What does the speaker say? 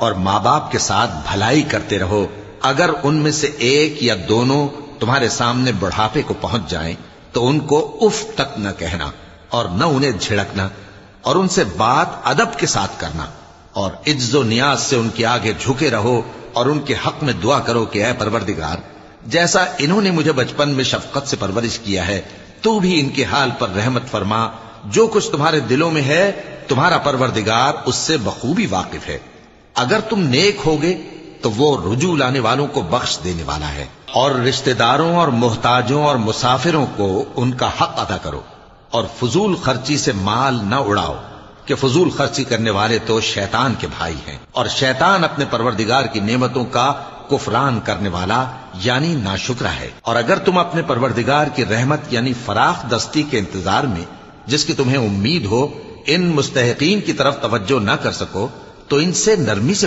اور ماں باپ کے ساتھ بھلائی کرتے رہو. اگر ان میں سے ایک یا دونوں تمہارے سامنے بڑھاپے کو پہنچ جائیں تو ان کو اف تک نہ کہنا اور نہ انہیں جھڑکنا، اور ان سے بات ادب کے ساتھ کرنا، اور عجز و نیاز سے ان کے آگے جھکے رہو اور ان کے حق میں دعا کرو کہ اے پروردگار، جیسا انہوں نے مجھے بچپن میں شفقت سے پرورش کیا ہے تو بھی ان کے حال پر رحمت فرما. جو کچھ تمہارے دلوں میں ہے تمہارا پروردگار اس سے بخوبی واقف ہے. اگر تم نیک ہوگے تو وہ رجوع لانے والوں کو بخش دینے والا ہے. اور رشتہ داروں اور محتاجوں اور مسافروں کو ان کا حق ادا کرو، اور فضول خرچی سے مال نہ اڑاؤ کہ فضول خرچی کرنے والے تو شیطان کے بھائی ہیں، اور شیطان اپنے پروردگار کی نعمتوں کا کفران کرنے والا یعنی ناشکرا ہے. اور اگر تم اپنے پروردگار کی رحمت یعنی فراخ دستی کے انتظار میں جس کی تمہیں امید ہو ان مستحقین کی طرف توجہ نہ کر سکو تو ان سے نرمی سے